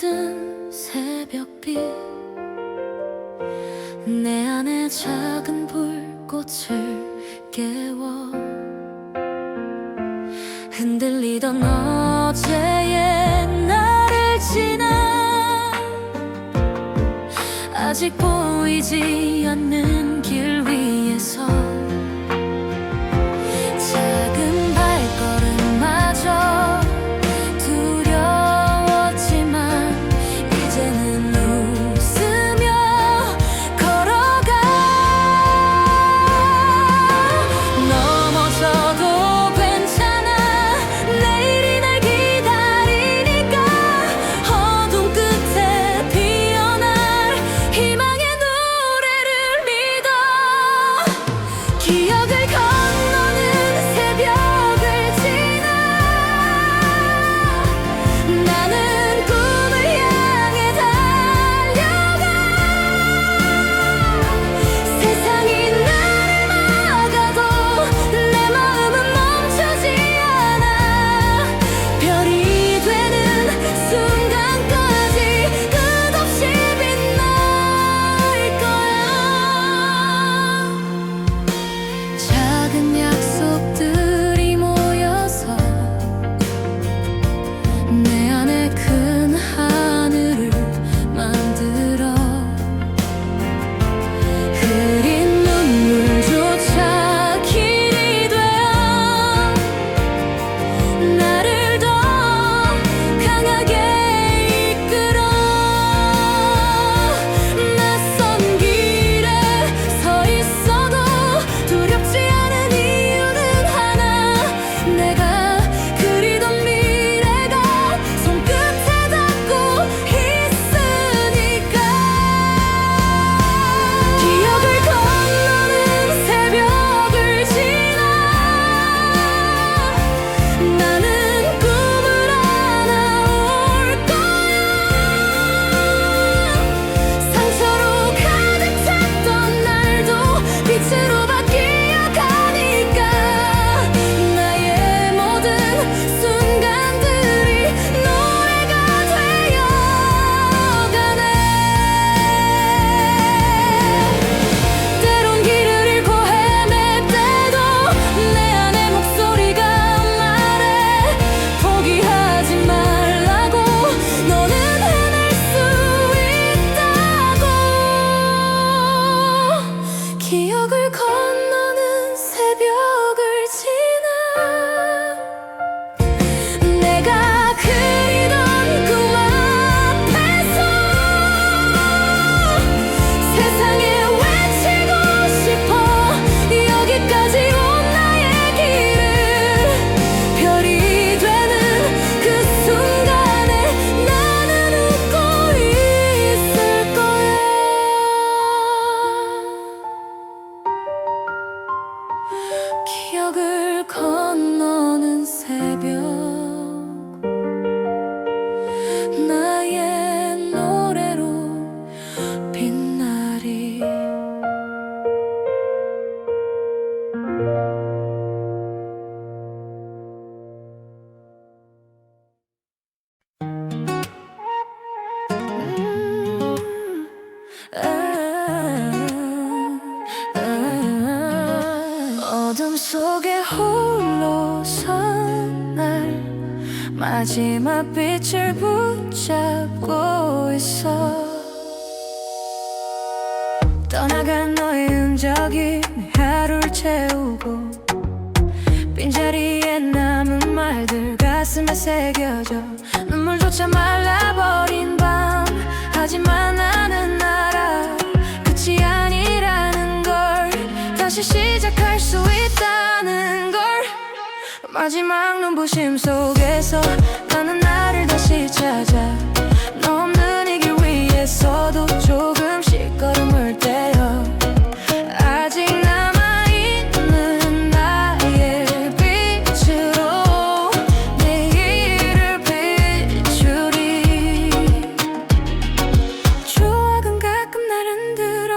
든 새벽빛 내 안에 작은 불꽃을 깨워 흔들리던 어제의 나를 지나 아직 보이지 않는 길 위에서 작은 발걸음마저 두려웠지만 이제는 웃으며 걸어가. 넘어져도 괜찮아, 내일이 날 기다리니까. 어둠 끝에 피어날 희망의 노래를 믿어. 기억을 건너는 새벽을 지나 나는 꿈을 향해 달려가. 세상이 나를 막아도 내 마음은 멈추지 않아. 별이 되는 순간까지 끝없이 빛날 거야. 작은 약속들이 모여서 내 안에 큰 하늘을 만들어 흐린 눈물조차 길이 되어 나를 더 강하게 이끌어. 낯선 길에 서 있어도 두렵지 않은 이유는 하나. 내가 그리던 미래가 손끝에 닿고 있으니까. 기억을 건너는 새벽을 지나 나는 꿈을 안아 올 거야. 상처로 가득 찼던 날도 빛으로 바뀌어 가니까. 나의 모든 순간들이 노래가 되어가네. 때론 길을 잃고 헤맬 때도 내 안에 목소리가 말해. 포기하지 말라고, 너는 해낼 수 있다고. 기억을 건너는 새벽을 지나 내가 그리던 꿈 앞에서 세상에 외치고 싶어. 여기까지 온 나의 길을 별이 되는 그 순간에 나는 웃고 있을 거야. 기억을 건너는 새벽 나의 노래로 빛나리. 어둠 속에 홀로 선 날 마지막 빛을 붙잡고 있어. 떠나간 너의 흔적이 내 하루를 채우고 빈자리에 남은 말들 가슴에 새겨져. 눈물조차 말라버린 밤, 하지만 나는 알아 끝이 아니라는 걸. 다시 시작할 수 있다는 걸. 마지막 눈부심 속에서 나는 나를 다시 찾아. 너 없는 이 길 위에서도 조금씩 걸음을 떼어 아직 남아있는 나의 빛으로 내일을 비추리. 추억은 가끔 날 흔들어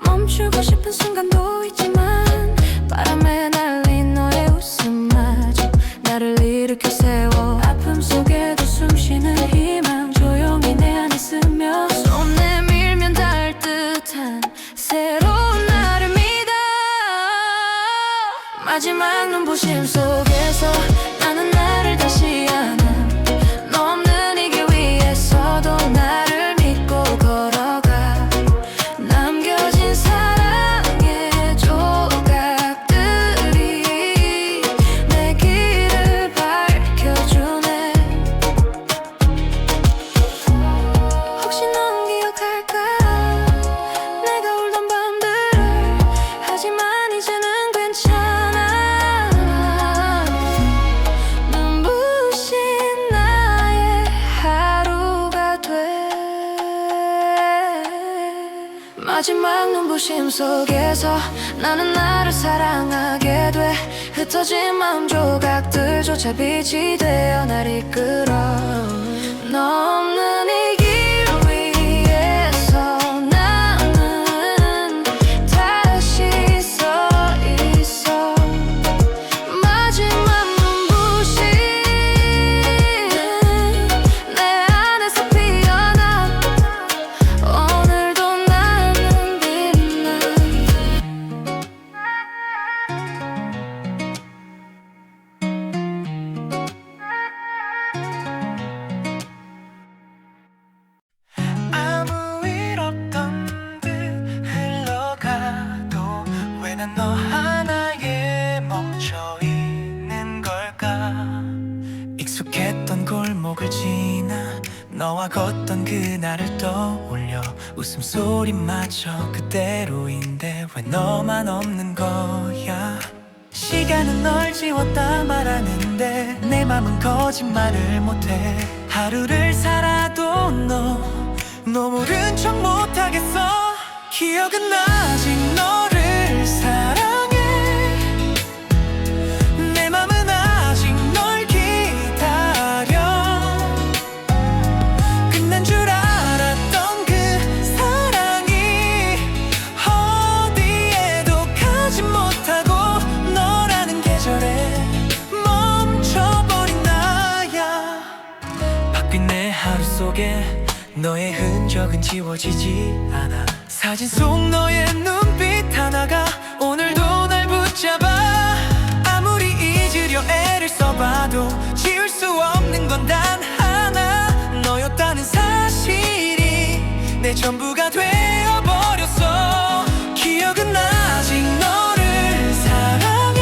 멈추고 싶은 순간도 있지만 바람에 날린 너의 웃음마저 나를 일으켜 세워. 아픔 속에도 숨쉬는 희망 조여. 눈부심 속에서 나는 나를 다시 아나. 너 없는 이 길 위에서도 나를 믿고 걸어가. 남겨진 사랑의 조각들이 내 길을 밝혀주네. 혹시 넌 기억할까? 내가 울던 밤들을. 하지만 이제는 괜찮아. 눈부신 나의 하루가 돼. 마지막 눈부심 속에서 나는 나를 사랑하게 돼. 흩어진 마음 조각들조차 빛이 되어 날 이끌어. 너 없는 이 길 위에서 나는 다시 서 있어. 마지막 눈부심 내 안에서 피어나. 오늘도 나는 빛나. 아무 일 없던 듯 흘러가도 왜 난 너 하나에 멈춰있는 걸까. 익숙했던 골목을 지나 너와 걷던 그날을 떠올려 웃음소리마저 그대로인데 왜 너만 없는 거야. 시간은 널 지웠다 말하는데 내 맘은 거짓말을 못해. 하루를 살아도 너 모른 척 못하겠어. 기억은 아직 너를 사랑해. 내 맘은 아직 널 기다려. 끝난 줄 알았던 그 사랑이 어디에도 가지 못하고 너라는 계절에 멈춰버린 나야. 바뀐 내 하루 속에 너의 흔적은 지워지지 않아. 사진 속 너의 눈빛 하나가 오늘도 날 붙잡아. 아무리 잊으려 애를 써봐도 지울 수 없는 건 단 하나. 너였다는 사실이 내 전부가 되어버렸어. 기억은 아직 너를 사랑해.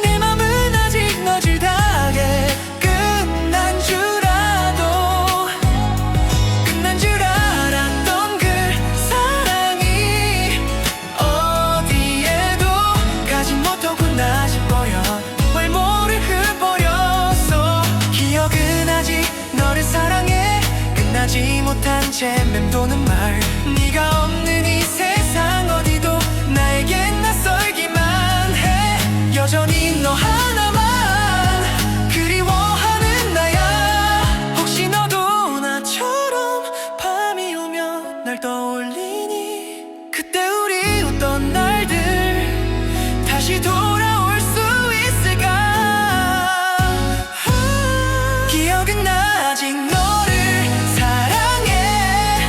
내 맘은 아직 너질 당해. 끝난 줄 알았던 그 사랑이 어디에도 가지 못하고 나질 거야. 말모를 흩버렸어. 기억은 아직 너를 사랑해. 끝나지 못한 채 맴도는 말. 네가 없는 이 세상 어디도 나에겐 낯설기만 해. 여전히 너 하나만 그리워하는 나야. 혹시 너도 나처럼 밤이 오면 날 떠올리니. 그때 우리 웃던 날들 다시 돌아올 수 있을까. 기억은 아직 너를 사랑해.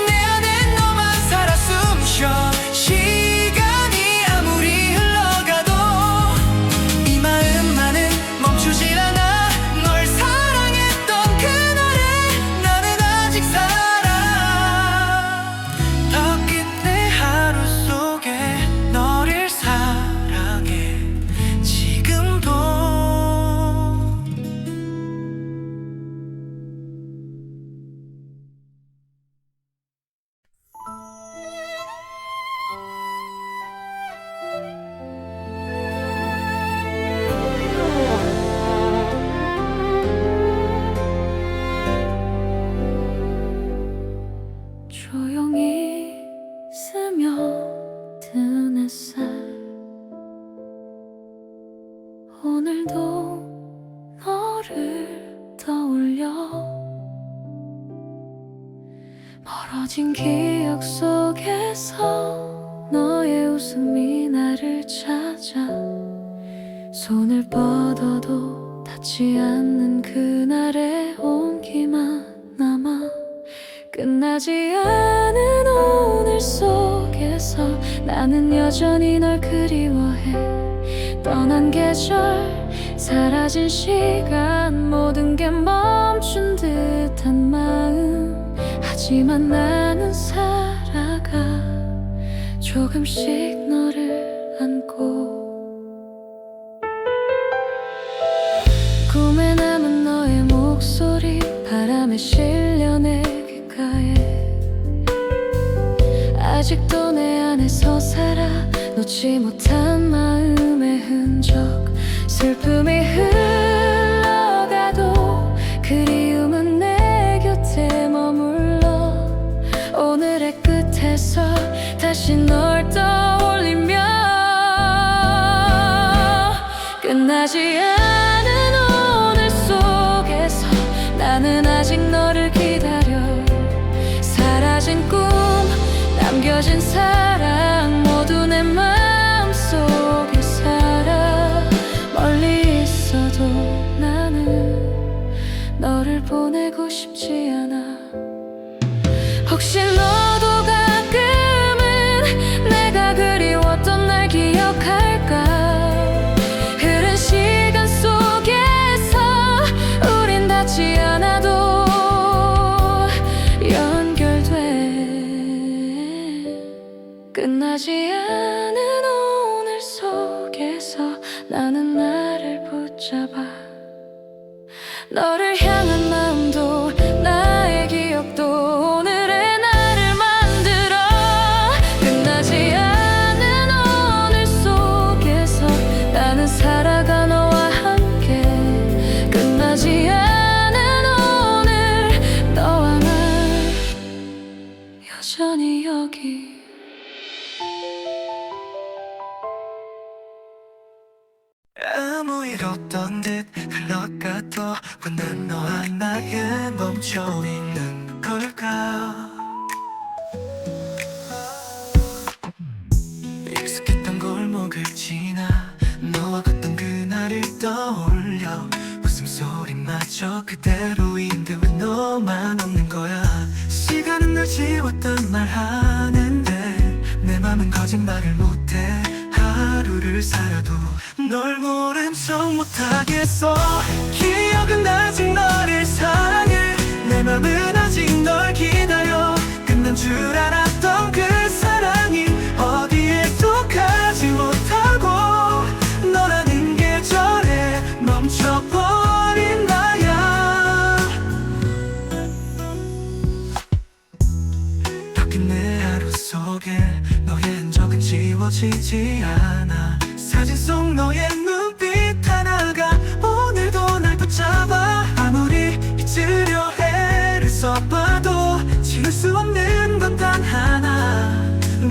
내 안엔 너만 살아 숨쉬어. 시간이 아무리 흘러가도 이 마음만은 멈추질 않아. 널 사랑했던 그날에 나는 아직 살아. 더 긴 내 하루 속에 너를 사랑해. 지금도. 조용히 스며든 햇살. 오늘도 너를 떠올려. 멀어진 기억 속에서 너의 웃음이 나를 찾아. 손을 뻗어도 닿지 않는 그날의 온기만 남아. 끝나지 않은 오늘 속에서 나는 여전히 널 그리워해. 떠난 계절 사라진 시간 모든 게 멈춘 듯한 마음 하지만 나는 살아가 조금씩 너를 안고 꿈에 남은 너의 목소리 바람에 실려 내 귓가에 아직도 내 안에서 살아 놓지 못한 마음의 흔적 슬픔이 흘러가도 그리움은 내 곁에 머물러 오늘의 끝에서 다시 널 떠올리며 끝나지 않은 오늘 속에서 나는 아직 너를 기다려 사라진 꿈 남겨진 사랑 모두 내 마음속에 살아 멀리 있어도 나는 너를 보내고 싶지 않아 혹시 너도 가끔은 내가 그리웠던 날 기억할까 흐른 시간 속에서 우린 닿지 않아도 끝나지 않은 오늘 속에서 나는 나를 붙잡아 너를 향한 마음도 나의 기억도 오늘의 나를 만들어 끝나지 않은 오늘 속에서 나는 살아가 너와 함께 끝나지 않은 오늘 너와 나 여전히 여기 아무 일 없던 듯 흘러가도 왜 난 너와 나에 멈춰있는 걸까 익숙했던 골목을 지나 너와 걷던 그날을 떠올려 웃음소리마저 그대로인데 왜 너만 없는 거야 시간은 널 지웠단 말 하는데 내 맘은 거짓말을 못해 하루를 살아도 널 모른 척 못하겠어 기억은 아직 너를 사랑해 내 맘은 아직 널 기다려 끝난 줄 알았던 그 사랑이 어디에 또 가지 못하고 너라는 계절에 멈춰버린 나야 바뀐 내 하루 속에 너의 흔적은 지워지지 않아 사진 속 너의 눈빛 하나가 오늘도 날 붙잡아 아무리 잊으려 애를 써봐도 지울 수 없는 건 단 하나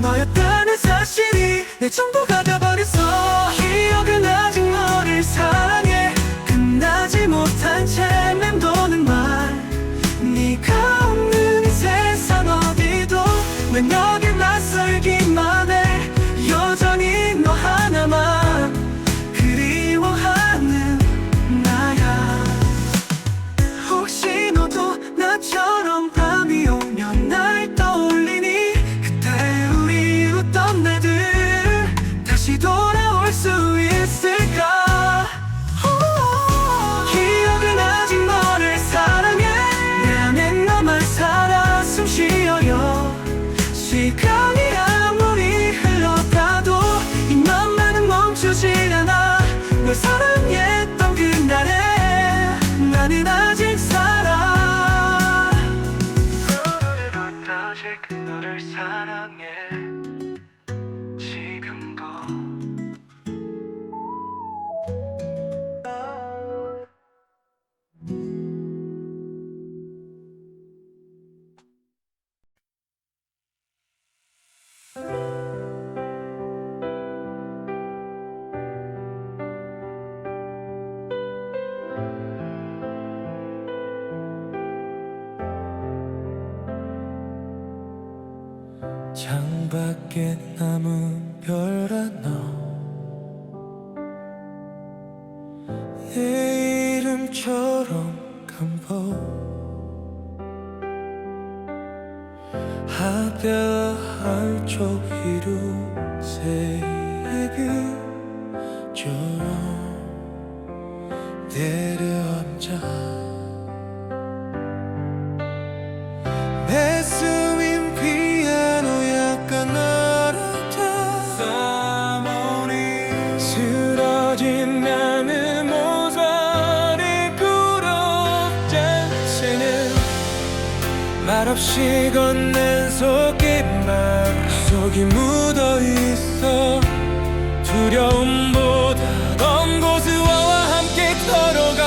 너였다는 사실이 내 전부가 돼버렸어 기억은 아직 너를 사랑해 끝나지 못한 채 맴도는 말 네가 없는 이 세상 어디도 왜 너길 낯설기만 해 여전히 너 하나만 그리워하는 나야 혹시 너도 나처럼 밤이 오면 날 떠올리니 그때 우리 웃던 날들 다시 돌아올 수 있을까 기억은 아직 너를 사랑해 내 안에 너만 살아 숨 쉬어요 시간이 멈추지 않아 널 사랑했던 그날에 나는 아직 살아 아직 너를 사랑해 지금도 창밖에 남은 별 하나 내 이름처럼 깜빡 하별 쪽 이루 새벽 저 내 스윈 피아노 약간 알았다 쓰러진 나는 모서리 구름 잔치는 말없이 건넨 속깃말 속이 묻어있어 두려움보다 먼 고스워와 함께 걸어가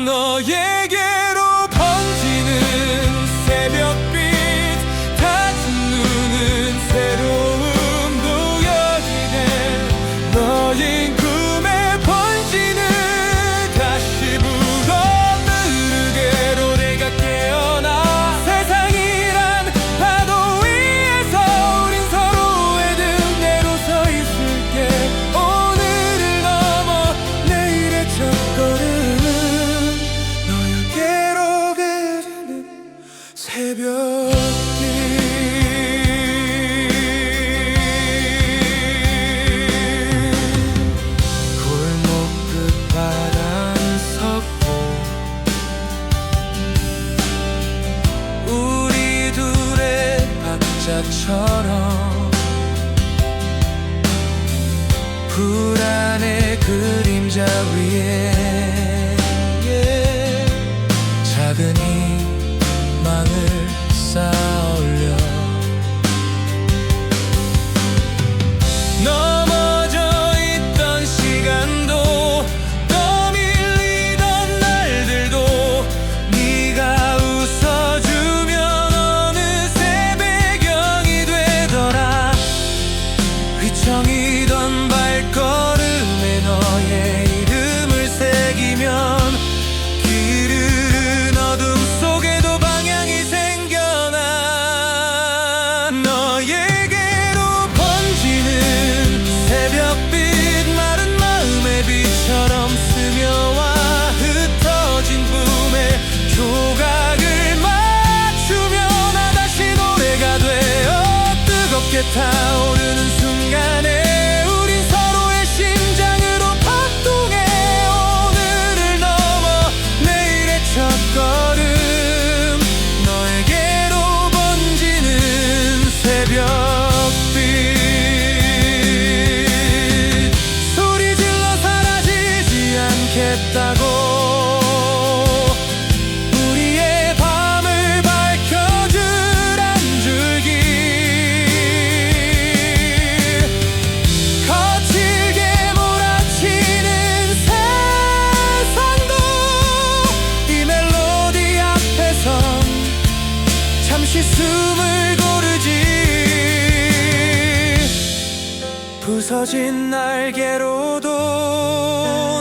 너에게로 번지는 새벽빛 닫은 눈은 새로운 무역이 돼 너인 꿈에 번지는 다시 불어오르게로 내가 깨어나 세상이란 파도 위에서 우린 서로의 등 내로 서 있을게 오늘을 넘어 내일의 첫걸음 너에게로 그리는 새벽빛 골목 끝바람 섰고 우리 둘의 박자처럼 불안의 그림자 위에 작은 희망을 쌓아올려 넘어져 있던 시간도 떠밀리던 날들도 네가 웃어주면 어느새 배경이 되더라 휘청이던 발걸음에 너의 이름을 새기면 길은 어둠 속에도 방향이 생겨나 너에게로 번지는 새벽빛 마른 마음의 빛처럼 스며와 흩어진 붐에 조각을 맞추며 나 다시 노래가 되어 뜨겁게 타오르는 순간에 우린 서로의 심장으로 박동해 오늘을 넘어 내일의 첫걸음 너에게로 번지는 새벽빛 소리 질러 사라지지 않겠다고 우리의 밤을 밝혀줄 한 줄기 거칠게 몰아치는 세상도 이 멜로디 앞에선 잠시 숨을 고르지 부서진 날개로도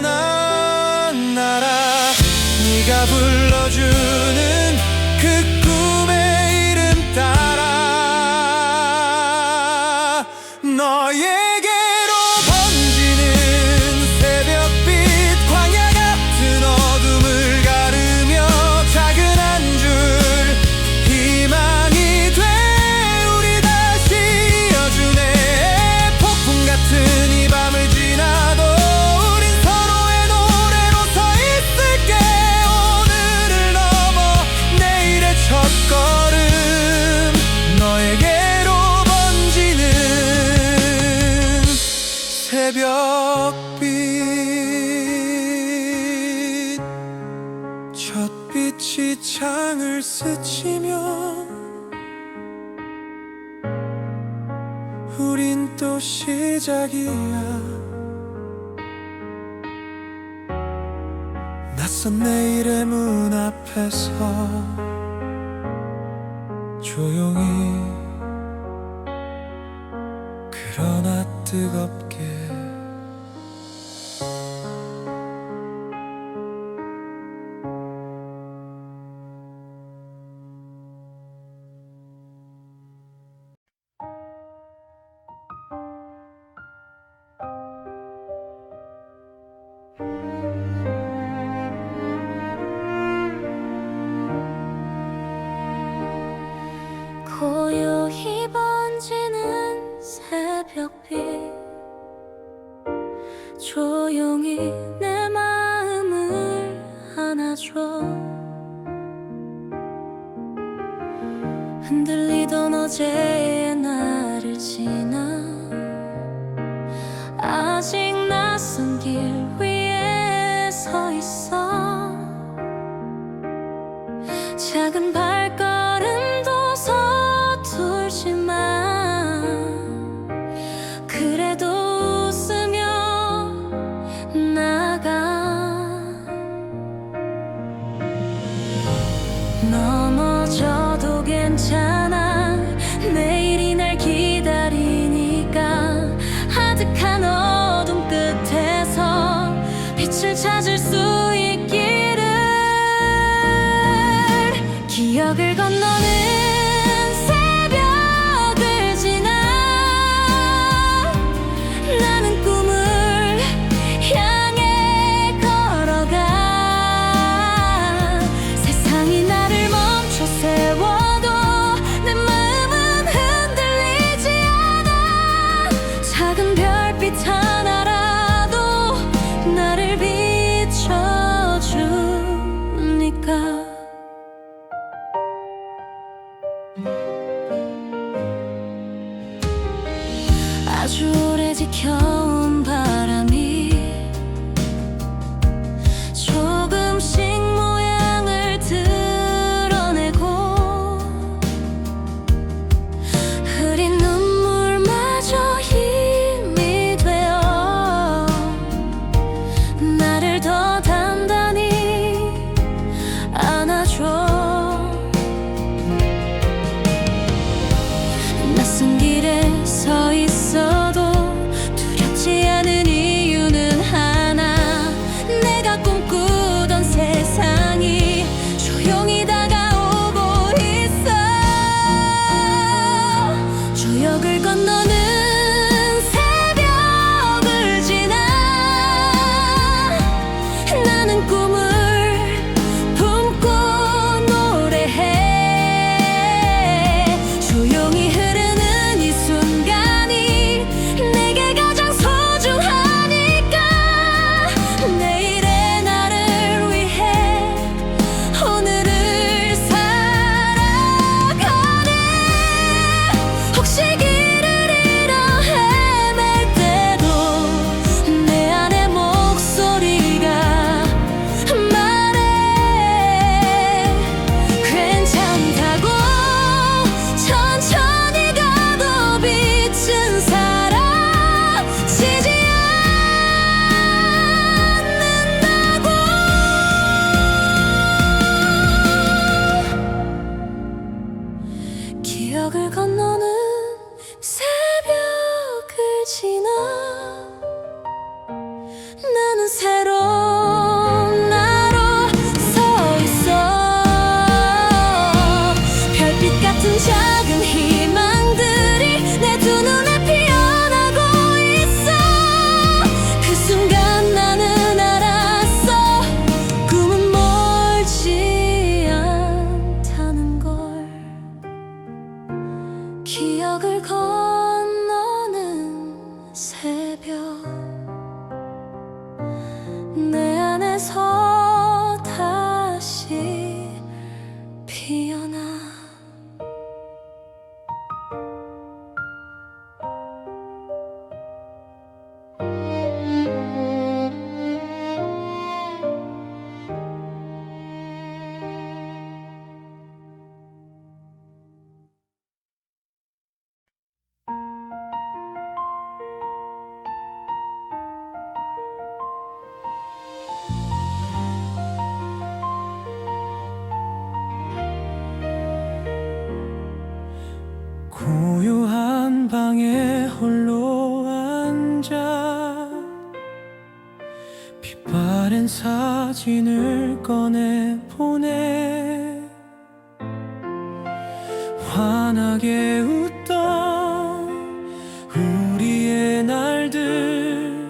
난 날아 네가 불러주는 그 꿈의 이름 따라 너에게로 번지는 새벽빛 광야 같은 어둠을 가르며 작은 한 줄 희망이 돼 우리 다시 이어주네 폭풍 같은 이 밤을 지나도 우린 서로의 노래로 서 있을게 오늘을 넘어 내일의 첫걸음 너에게로 번지는 새벽빛 첫 빛이 창을 스치면 우린 또 시작이야 낯선 내일의 문 앞에서 조용히 그러나 뜨겁게 고요히 번지는 새벽빛 조용히 내 마음을 안아줘 흔들리던 어제의 나를 지나 아직 낯선 길 위에 서 있어. 작은 발걸음도 서툴지만 그래도 웃으며 나가. 넘어져도 괜찮아, 내일이 날 기다리니까. 아득한 어둠 끝에서 빛을 찾을 수 있기를. 기억을 건너는 새벽을 지나 나는 꿈을 향해 걸어가. 세상이 나를 멈춰 세워도 내 마음은 흔들리지 않아. 작은 별빛 하나라도 나를 비춰주니까. 아주 오래 지켜온 바람이 조금씩 모양을 드러내고 흐린 눈물마저 힘이 되어 나를 더 단단히 안아줘. 낯선 길에 서 있어도 두렵지 않은 이유는 하나. 내가 꿈꾸던 세상이 조용히 다가오고 있어. 조역을 건너는 새벽을 지나 나는 꿈을 품고 노래해. 조용히 흐르는 이 순간이 내게 가장 소중하니까. 내일의 나를 위해 오늘을 살아가네. 혹시 길을 잃어 헤맬 때도 내 안의 목소리가 말해. 괜찮다고. 천천히 가도 빛은 사라지지 않는다고. 기억을 건너는 새벽을 지나 나는 새로운 나로 서 있어. 별빛 같은 작은 희망들이 내 두 눈에 피어나고 있어. 그 순간 나는 알았어, 꿈은 멀지 않다는 걸. 기억을 건너는 새벽 내 안에서 다시 피어나. 고요한 방에 홀로 앉아 빛바랜 사진을 꺼내 보내. 환하게 웃던 우리의 날들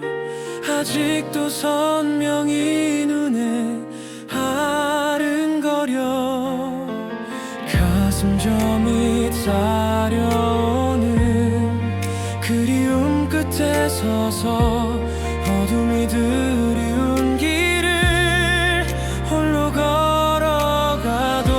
아직도 선명히 눈에 아른거려. 가슴 저밑 쌓여오는 그리움 끝에 서서 어둠이 드리운 길을 홀로 걸어가도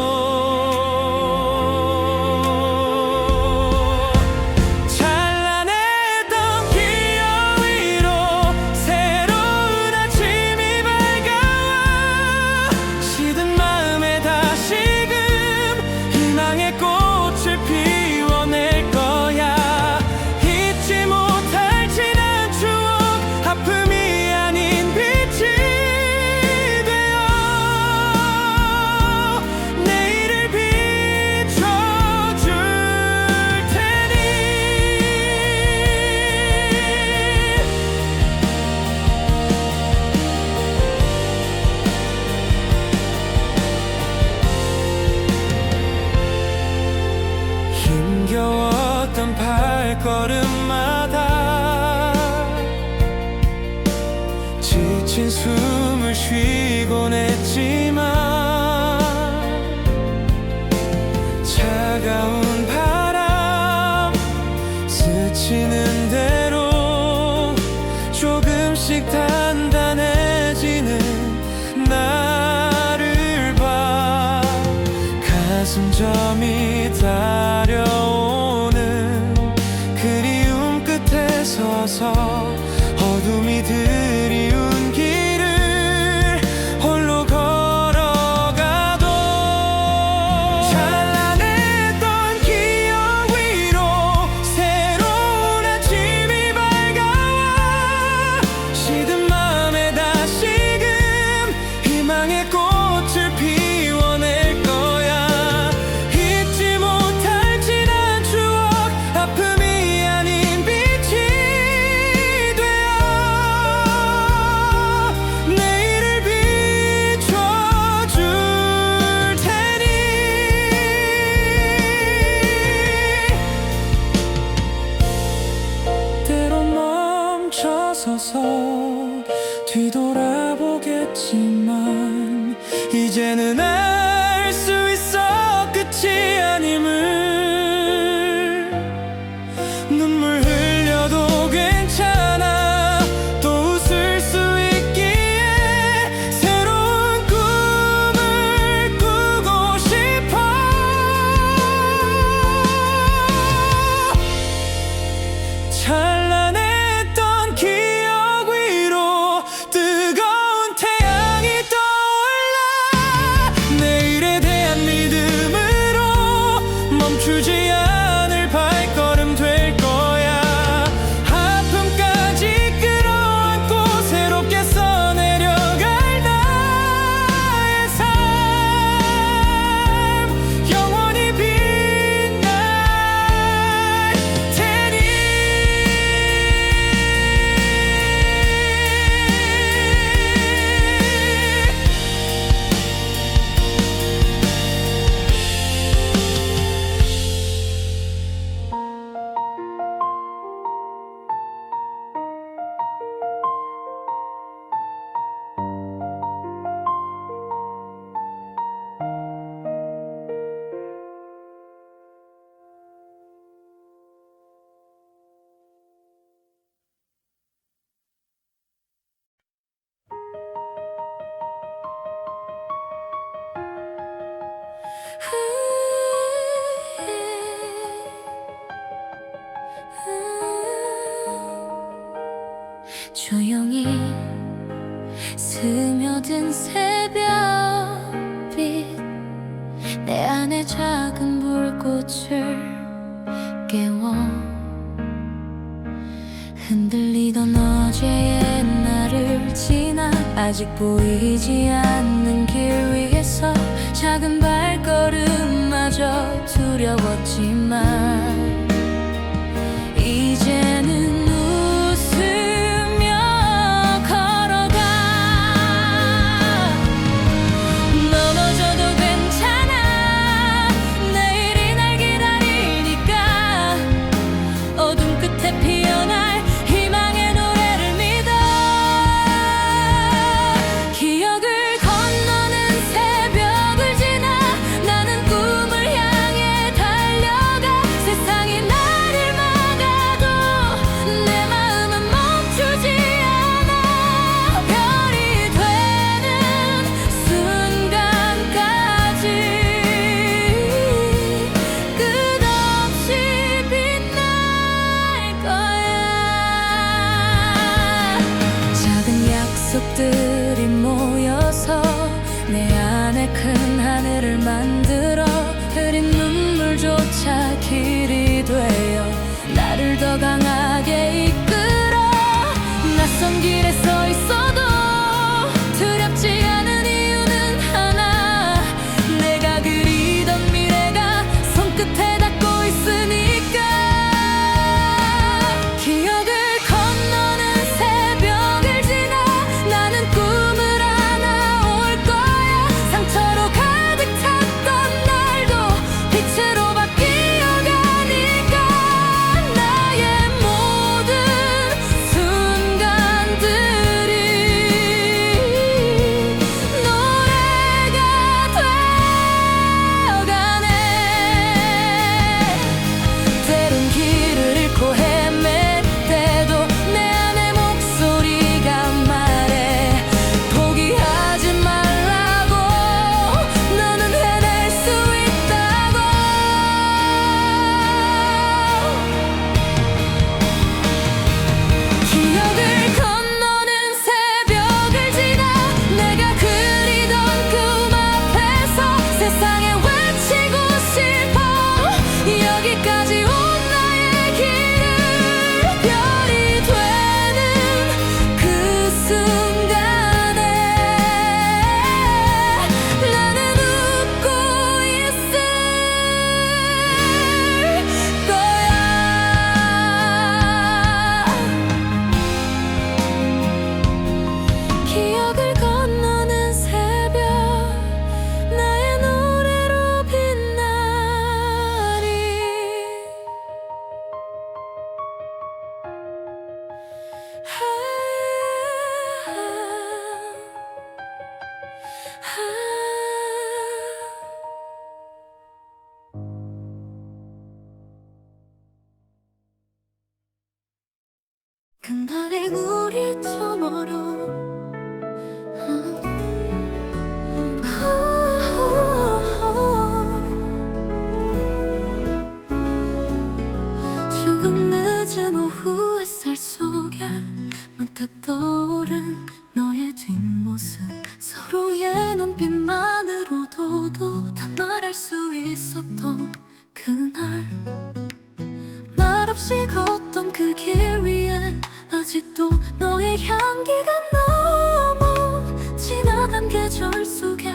웃음점이 따려오는 그리움 끝에 서서 어둠이 드리운 길을 홀로 걸어가도 찬란했던 기억 위로 새로운 아침이 밝아와 시든 맘에 다시금 희망의 꽃을 피워낼 거야. 잊지 못할 지난 추억 아픔이 아닌 빛이 되어 내일을 비춰줄 테니 때론 멈춰서서 뒤돌아보겠지만 이제는 알 수 있어 끝이 아님을. 눈물 흘려도 괜찮아 또 웃을 수 있기에 새로운 꿈을 꾸고 싶어. 찬란했던 기억 위로 뜨거운 태양이 떠올라 내일에 대한 믿음으로 멈추지 않을 발걸음 될 거야. 아픔까지 끌어안고 새롭게 써내려갈 나의 삶 영원히 빛날 테니. 조용히 스며든 새벽빛 내 안에 작은 불꽃을 깨워 흔들리던 어제의 날을 지나 아직 보이지 않는 길 위에서 작은 발걸음마저 두려웠지만 이제는 웃으며 걸어가. 넘어져도 괜찮아 내일이 날 기다리니까 어둠 끝에 피어날 희망의 노래를 믿어. 기억을 건너는 새벽을 지나 나는 꿈을 향해 달려가. 세상이 나를 막아도 내 마음은 멈추지 않아. 별이 되는 순간까지 끝없이 빛날 거야. 작은 약속들이 모여서 내 안에 큰 하늘을 만들어 흐린 눈물조차 길이 되어 나를 더 강하게 이끌어. 낯선 길에 서 있어도 두렵지 않은 이유는 하나. 내가 그리던 미래가 손끝에 닿고 있으니까. 기억을 건너는 새벽을 지나 나는 꿈을 안아올 거야. 상처로 가득 찼던 날도 빛으로 바뀌어가니까. 나의 모든 순간들이 세상에 외치고 싶어 여기까지 온 나의 길을 별이 되는 그 순간에 나는 웃고 있을 거야. 기억을 건너는 새벽 나의 노래로 빛나리. 그날의 우리 저 멀어 조금 늦은 오후 햇살 속에 문득 떠오른 너의 뒷모습 서로의 눈빛만으로도 다 말할 수 있었던 그날 말없이 걷던 그 길 위엔 아직도 너의 향기가 넘어 지나간 계절 속에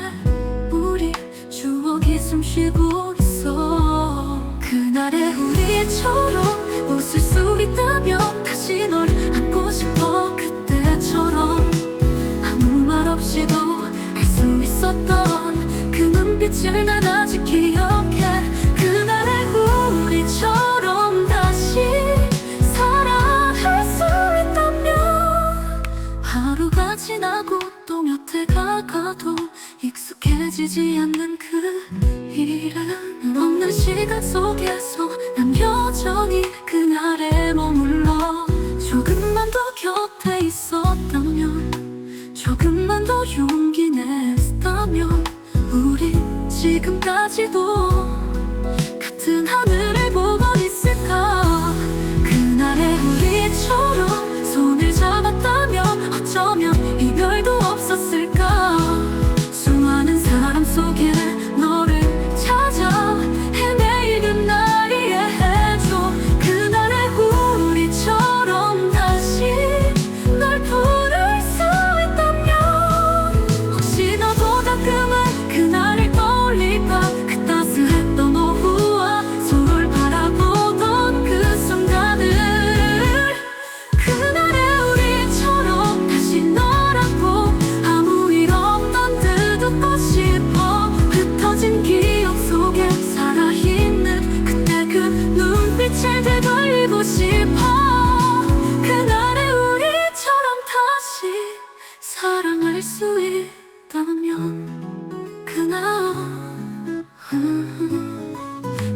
우리 추억이 숨쉬고 있어. 그날의 우리처럼 웃을 수 있다면 다시 널 안고 싶어. 그때처럼 아무 말 없이도 알 수 있었던 그 눈빛을 난 아직 기억해. 그날의 우리처럼 다시 사랑할 수 있다면 하루가 지나고 또 몇 해가 가도 익숙해지지 않는 그 이름 없는 시간 속에서 난 여전히 그날에 머물러. 조금만 더 곁에 있었다면 조금만 더 용기 냈다면 우리 지금까지도 같은 하늘을 보고 있을까. 그날의 우리처럼 손을 잡았다면 어쩌면 이별도 없었을까. 수많은 사람 속에 너를 찾아 헤매이는 날 이해해줘. 그날의 우리처럼 다시 널 부를 수 있다면 혹시 너도 가끔은 그날을 떠올릴까. 그 따스했던 오후와 서로를 바라보던 그 순간을 그날의 우리처럼 다시 널 안고 아무 일 없던 듯 웃고 싶어. 흩어진 기억 속에 살아있는 그때 그 눈빛을 되돌리고 싶어. 그날의 우리처럼 다시 사랑할 수 있다면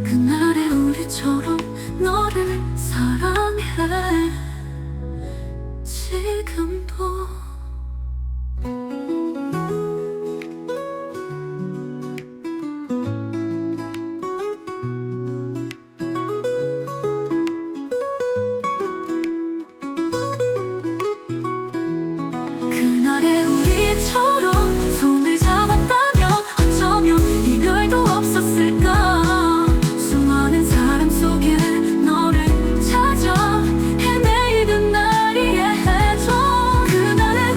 그날의 우리처럼 너를 사랑해 지금도. 그날의 우리처럼 손을 잡았다면 어쩌면 이별도 없었을까. 수많은 사람 속에 너를 찾아 헤매이는 날 이해해줘. 그날의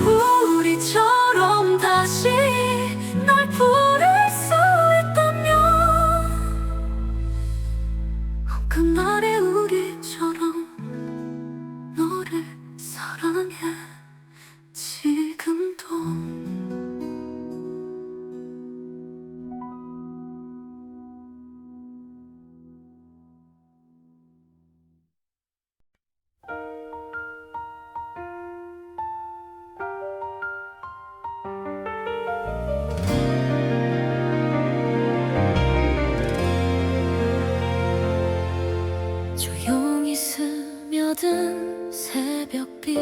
우리처럼 다시 널 부를 수 있다면 그날의 우리처럼 너를 사랑해 지금도. 조용히 스며든 새벽빛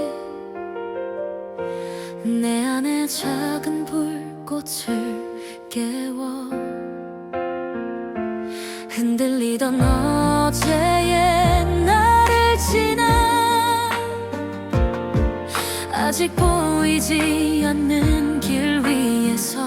내 안에 작은 불꽃을 깨워 흔들리던 어제의 나를 지나 아직 보이지 않는 길 위에서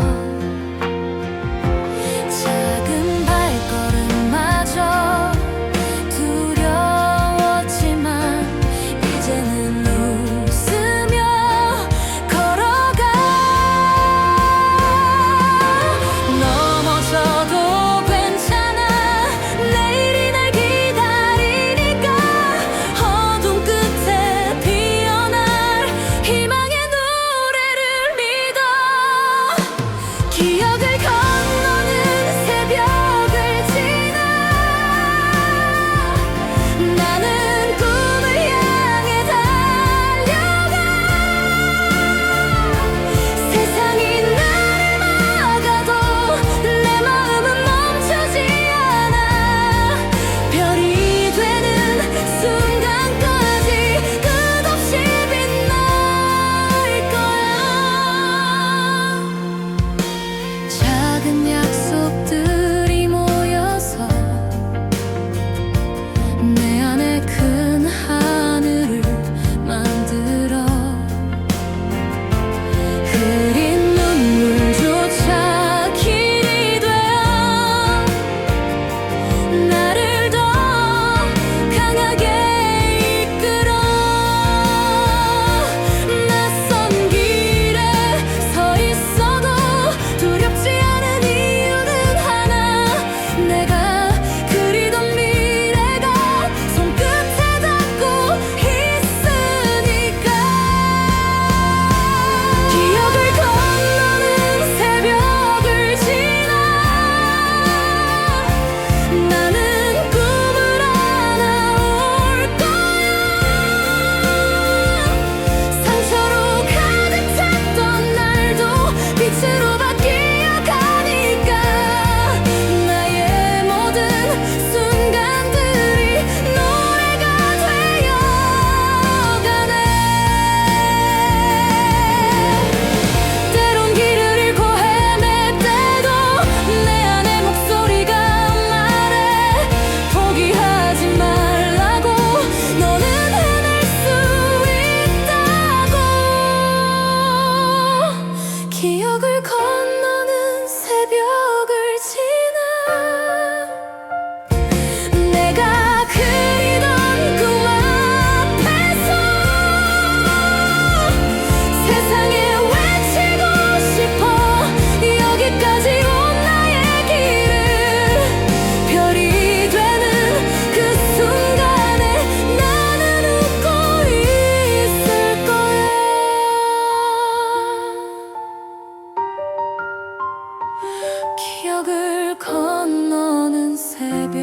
건너는 새벽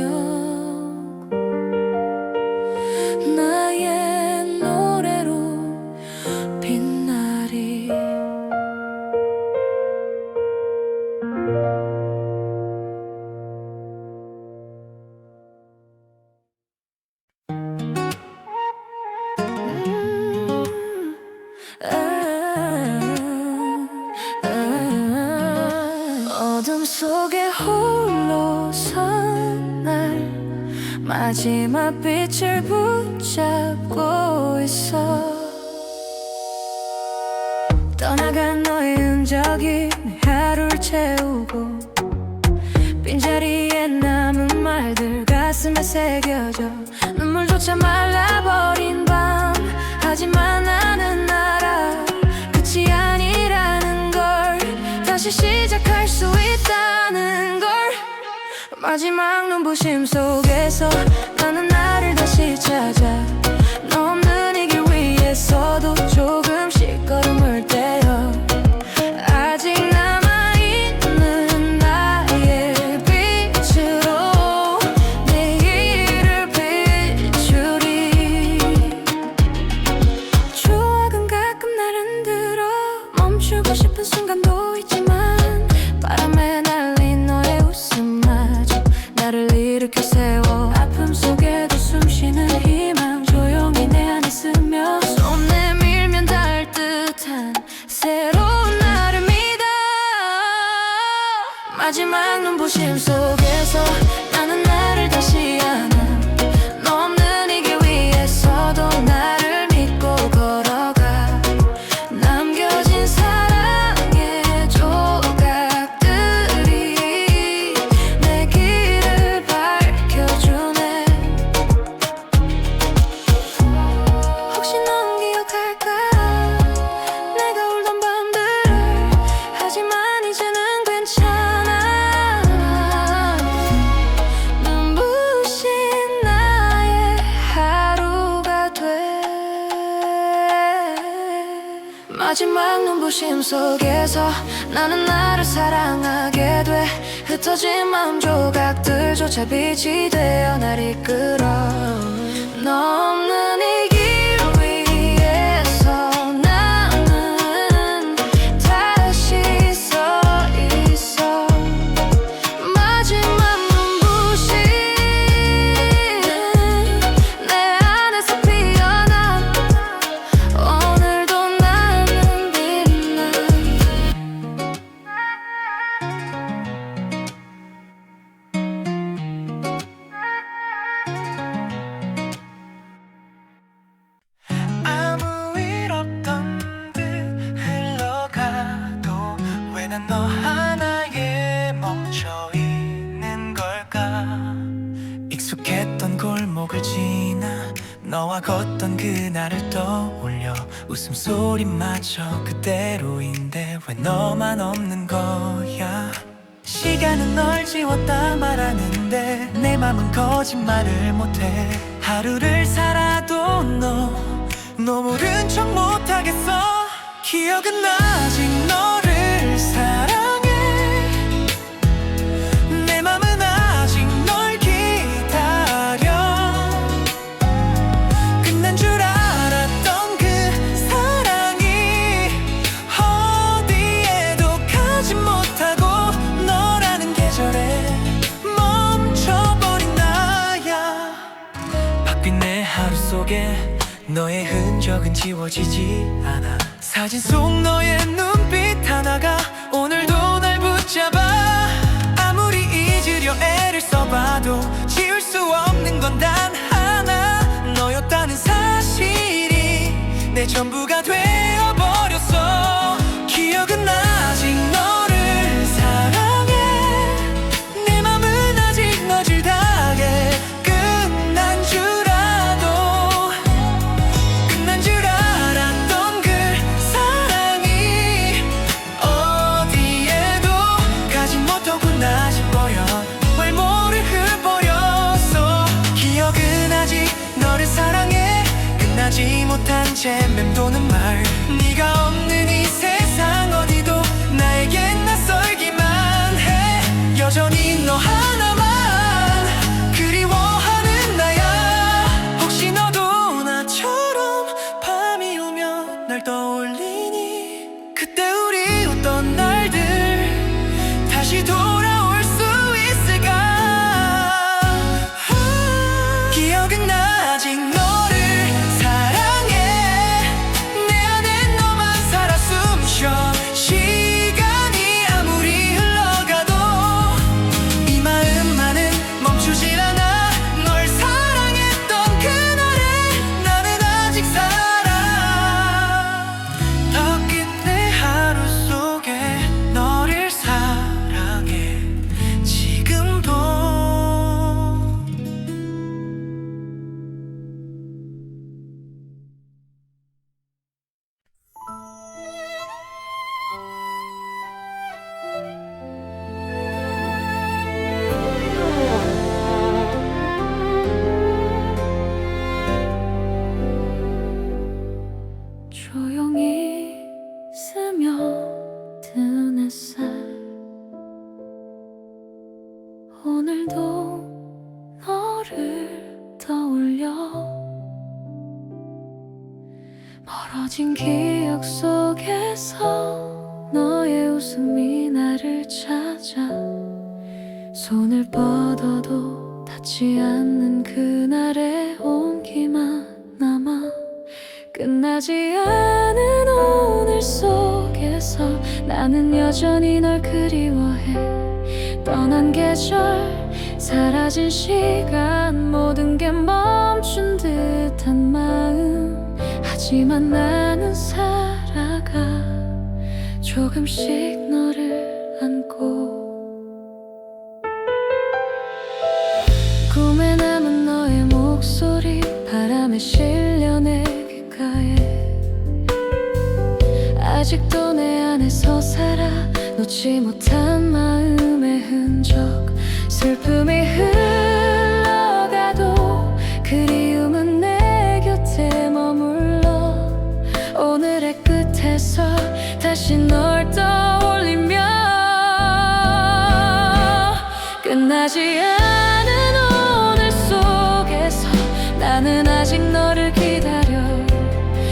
나의 노래로 빛나리 어둠 속에 홀로 선 날 마지막 빛을 붙잡고 있어 떠나간 너의 흔적이 내 하루를 채우고 빈자리에 남은 말들 가슴에 새겨져 눈물조차 말라버린 밤 하지만 나는 알아 끝이 아니라는 걸 다시 시작할 수 있다는 걸 마지막 눈부심 속에서 나는 나를 다시 찾아 너 없는 이 길 위에서도 조금씩 걸음을 떼어 아직 남아있는 나의 빛으로 내일을 비추리 추억은 가끔 날 흔들어 멈추고 싶은 순간도 있지만 바람에 날린 너의 웃음마저 나를 일으켜 세워 아픔 속에도 숨쉬는 희망 조용히 내 안에 스며 손 내밀면 닿을 듯한 새로운 나를 믿어 마지막 눈부심 속에서 나는 나를 다시 안아 너 없는 이 길 위에서도 나를 믿고 걸어가 남겨진 사랑의 조각들이 내 길을 밝혀주네 혹시 넌 기억할까 내가 울던 밤들을 하지만 이제는 괜찮아 눈부신 나의 하루가 돼 마지막 눈부심 속에서 나는 나를 사랑하게 돼 흩어진 마음 조각들조차 빛이 되어 날 이끌어 너 없는 이 길 위에서 나는 다시 서 있어 마지막 눈부심 내 안에서 피어나 오늘도 나는 빛나 아무 일 없던 듯 흘러가도 왜 난 너 하나에 멈춰있는 걸까 익숙했던 골목을 지나 너와 걷던 그날을 떠올려 웃음소리마저 그대로인데 왜 너만 없는 거야 시간은 널 지웠다 말하는데 내 맘은 거짓말을 못해 하루를 살아도 너 모른 척 못하겠어 기억은 아직 너를 사랑해 내 맘은 아직 널 기다려 끝난 줄 알았던 그 사랑이 어디에도 가지 못하고 너라는 계절에 멈춰버린 나야 바뀐 내 하루 속에 너의 흔적은 지워지지 않아 사진 속 너의 눈빛 하나가 오늘도 날 붙잡아 아무리 잊으려 애를 써봐도 지울 수 없는 건 단 하나 너였다는 사실이 내 전부가 되어버렸어 기억은 아직 너를 사랑해 내 맘은 아직 너질 당해 끝난 줄 알았던 그 사랑이 어디에도 가지 못하고 아직 보여 말모를 흩버렸어 기억은 아직 너를 사랑해 끝나지 못한 채 맴도는 말 너 하나만 그리워하는 나야. 혹시 너도 나처럼 밤이 오면 날 떠올리니? 그때 우리 웃던 날들 다시 돌아올 수 있을까? 기억은 아직 너를 사랑해. 내 안에 너만 살아 숨쉬어. 시간이 아무리 흘러가도 이 마음만은 멈추질 않아. 널 사랑했던 그날에 나는 아직 살아. 더 긴 내 하루 속에 너를 사랑해 지금도. 조용히 스며든 햇살 오늘도 너를 떠올려. 멀어진 기억 속에서 너의 웃음이 나를 찾아. 손을 뻗어도 닿지 않는 그날의 온기만 남아. 끝나지 않은 오늘 속에서 나는 여전히 널 그리워해. 떠난 계절, 사라진 시간, 모든 게 멈춘 듯한 마음. 하지만 나는 살아가 조금씩 너를 안고. 꿈에 남은 너의 목소리 바람에 실려 내 귓가에. 아직도 내 안에서 살아 놓지 못한 마음의 흔적. 슬픔이 흘러가도 그리움은 내 곁에 머물러. 오늘의 끝에서 다시 널 떠올리며. 끝나지 않은 오늘 속에서 나는 아직 너를 기다려.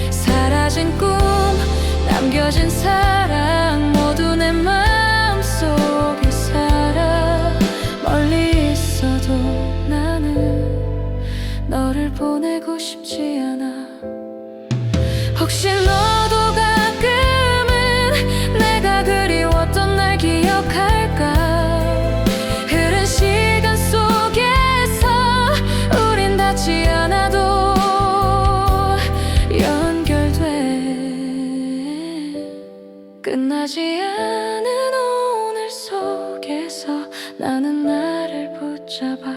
사라진 꿈, 남겨진 사랑 모두 내 마음속에 살아. 멀리 있어도 나는 너를 보내고 싶지 않아. 혹시 너도 가끔은 내가 그리웠던 날 기억할까? 흐른 시간 속에서 우린 닿지 않아도 연결돼. 끝나지 않은 오늘 속에서 나는 나를 붙잡아.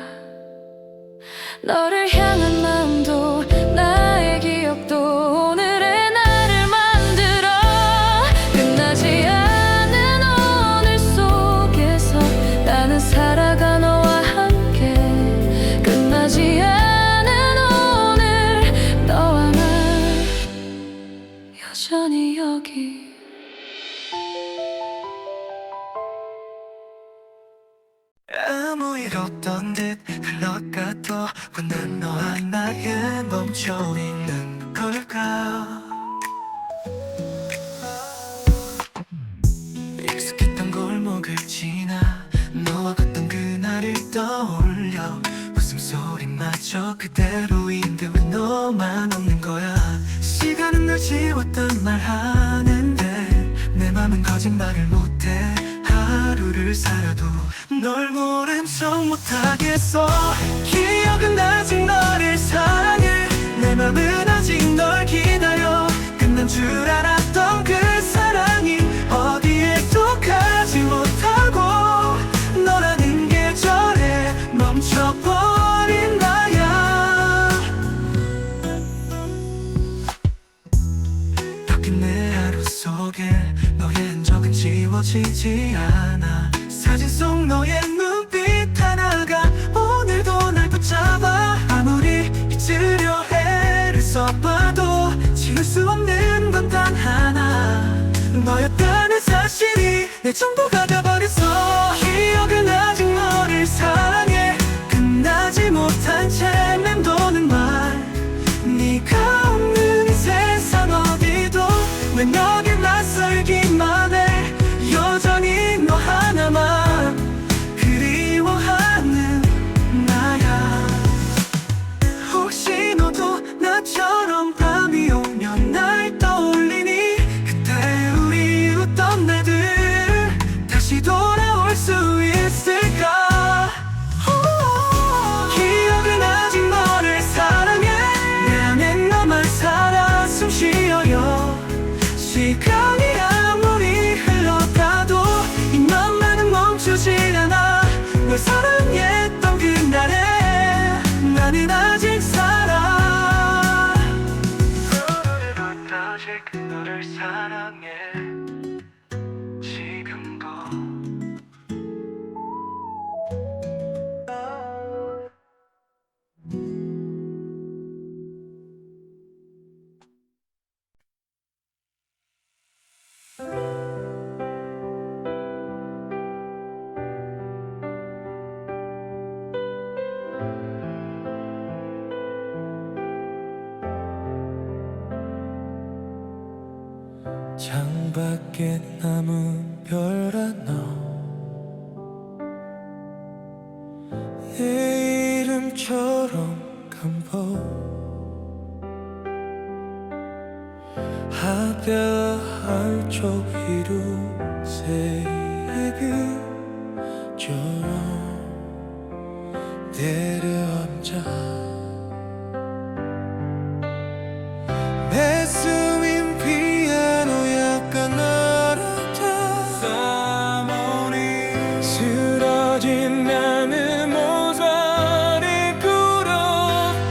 너를 향한 마음도 나의 기억도 오늘의 나를 만들어. 끝나지 않은 오늘 속에서 나는 살아가 너와 함께. 끝나지 않은 오늘 너와 나 여전히 여기. 아무 일 없던 듯 흘러가도 왜 난 너 하나에 멈춰 있는 걸까? 익숙했던 골목을 지나 너와 걷던 그날을 떠올려. 웃음소리마저 그대로인데 왜 너만 없는 거야? 시간은 널 지웠단 말 하는데 내 맘은 거짓말을 못해. 하루를 살아도 널 모른 척 못하겠어. 기억은 아직 너를 사랑해. 내 맘은 아직 널 기다려. 끝난 줄 알았던 그 사랑이 어디에 또 가지 못하고 너라는 계절에 멈춰버린 나야. 더 긴 내 하루 속에 너의 흔적은 지워지지 않아. 사진 속 너의 눈빛 하나가 오늘도 날 붙잡아. 아무리 잊으려 애를 써봐도 지울 수 없는 건 단 하나. 너였다는 사실이 내 전부가 돼버렸어. 기억은 아직 너를 창밖에 남은 별 하나 내 이름처럼 깜빡 하별 한쪽 위로 새비처럼 내려앉아 내 스윈 피아노 약간 알았다 쓰러진 나는 모서리 구름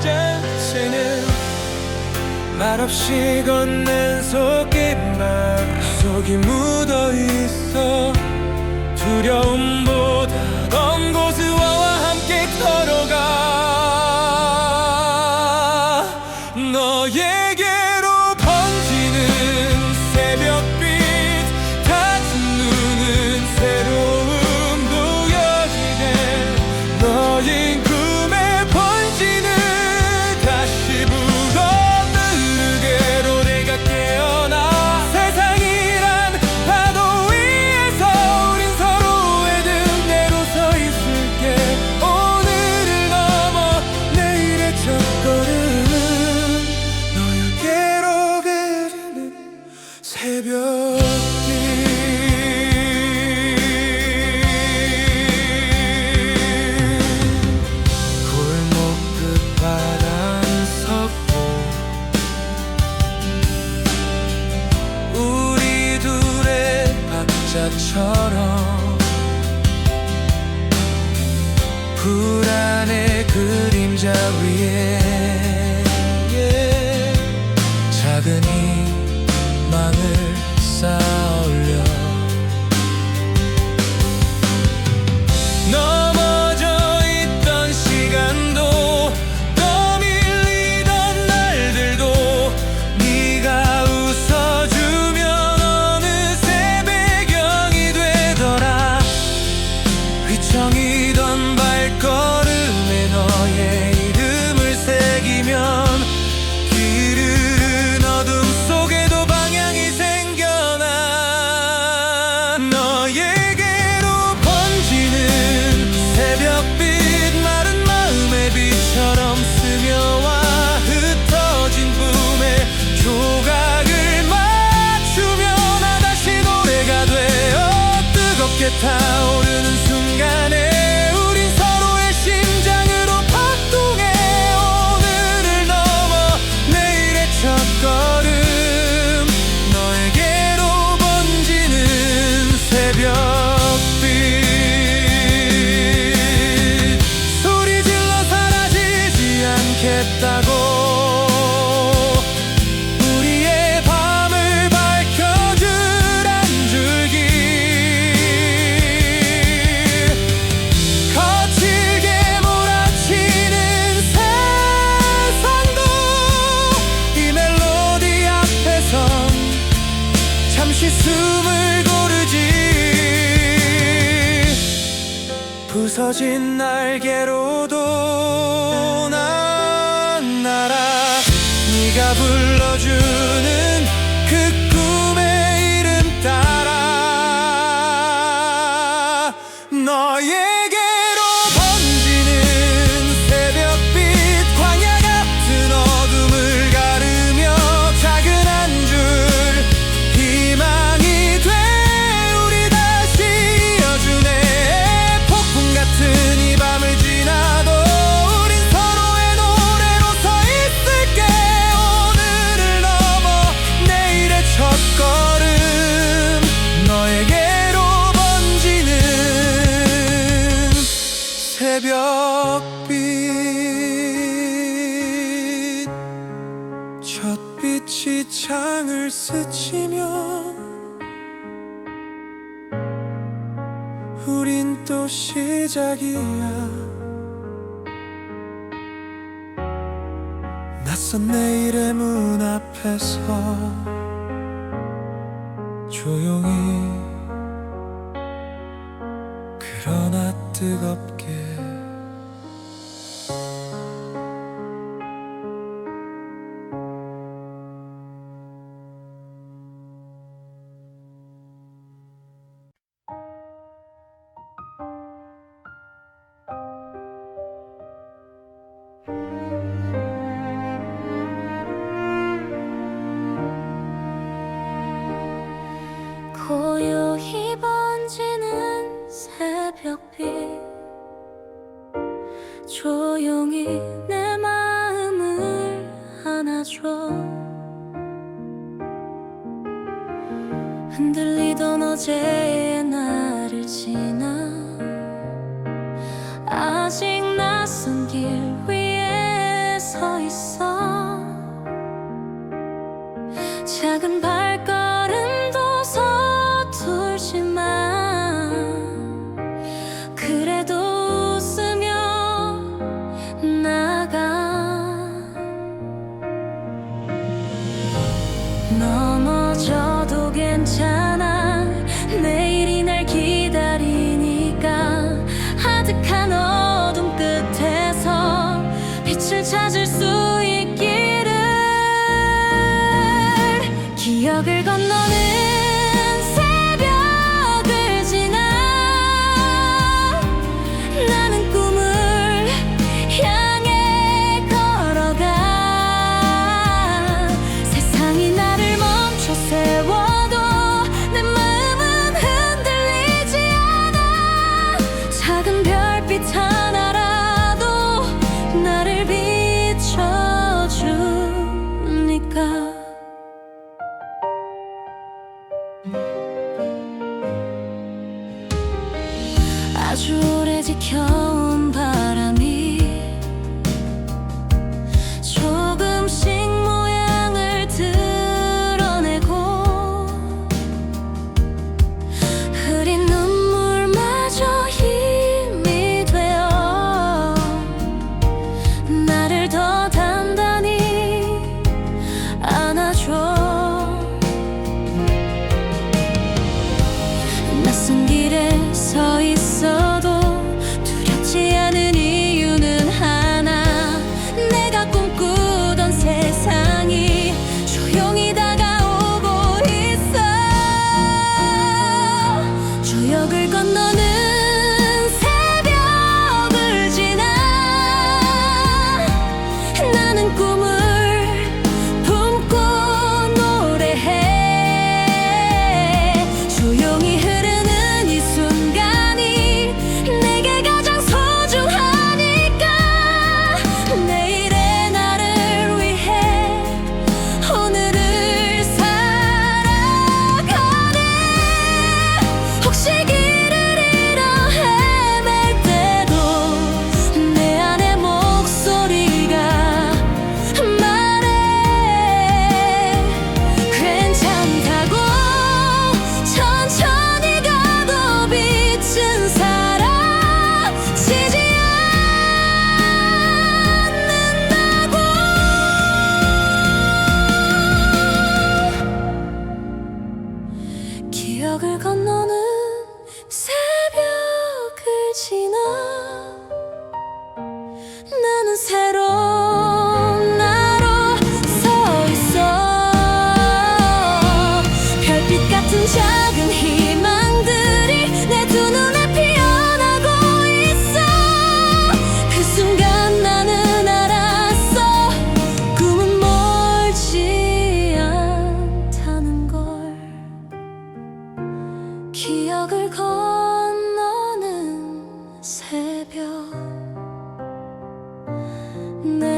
잔치는 말없이 건넨 속임말 속이 묻어있어 두려움보다 넌 고스워와 함께 걸어가 너에게로 번지는 새벽빛 닫은 눈은 새로운 놓여지네 너인 꿈에 번지는 다시 불어오는 그대로 내가 깨어나 세상이란 파도 위에서 우린 서로의 등 내로 서 있을게 오늘을 넘어 내일의 첫걸음 너에게로 가르는 새벽빛 골목 끝바닥 섰고 우리 둘의 박자처럼 불안의 그림자 위에 작은 희망을 쌓아올려 넘어져 있던 시간도 떠밀리던 날들도 네가 웃어주면 어느새 배경이 되더라 휘청이던 발걸음에 너의 이름을 새기면 길은 어둠 속에도 방향이 생겨나 너에게로 번지는 새벽빛 마른 마음의 빛처럼 스며와 흩어진 꿈의 조각을 맞추며 나 다시 노래가 되어 뜨겁게 타오르는 순간에 우린 서로의 심장으로 박동해 오늘을 넘어 내일의 첫걸음 너에게로 번지는 새벽빛 소리 질러 사라지지 않겠다고 우리의 밤을 밝혀줄 한 줄기 거칠게 몰아치는 세상도 이 멜로디 앞에선 잠시 숨을 고르지 부서진 날개로도 난 날아 네가 불러주는 그 꿈의 이름 따라 너에게로 번지는 새벽빛 광야 같은 어둠을 가르며 작은 한 줄 희망이 돼 우리 다시 이어주네 폭풍 같은 이 밤을 지나도 우린 서로의 노래로 서 있을게 오늘을 넘어 내일의 첫걸음 너에게로 번지는 새벽빛 첫 빛이 창을 스치면 우린 또 시작이야 낯선 내일의 문 앞에서 조용히 그러나 뜨겁게 조용히 내 마음을 안아줘. 흔들리던 어제의 나를 지나 아직 낯선 길 위에 서 있어. 작은 발걸음도 서툴지만 그래도 웃으며 나가. 넘어져도 괜찮아, 내일이 날 기다리니까. 아득한 어둠 끝에서 빛을 찾을 수 있기를. 기억을 건너는 새벽을 지나 나는 꿈을 향해 걸어가. 세상이 나를 멈춰 세워도 내 마음은 흔들리지 않아. 작은 별빛 하나라도 나를 비춰주니까. 아주 오래 지켜온 바람이 조금씩 모양을 드러내고 흐린 눈물마저 힘이 되어 나를 더 단단히 안아줘. 낯선 길에 서 있어도 두렵지 않은 이유는 하나. 내가 꿈꾸던 세상이 조용히 다가오고 있어. 조역을 건너는 새벽을 지나 나는 꿈을 품고 노래해. 조용히 흐르는 이 순간이 내게 가장 소중하니까. 내일의 나를 위해 오늘을 살아가네. 혹시 길을 잃어 헤맬 때도 내 안의 목소리가 말해. 괜찮다고. 천천히 가도 빛은 사라지지 않는다고. 기억을 건너는 새벽을 지나 나는 새로운 나로 서 있어. 별빛 같은 작은 희망들이 내 두 눈에 피어나고 있어. 그 순간 나는 알았어. 꿈은 멀지 않다는 걸. 기억을 건너는 새벽. 내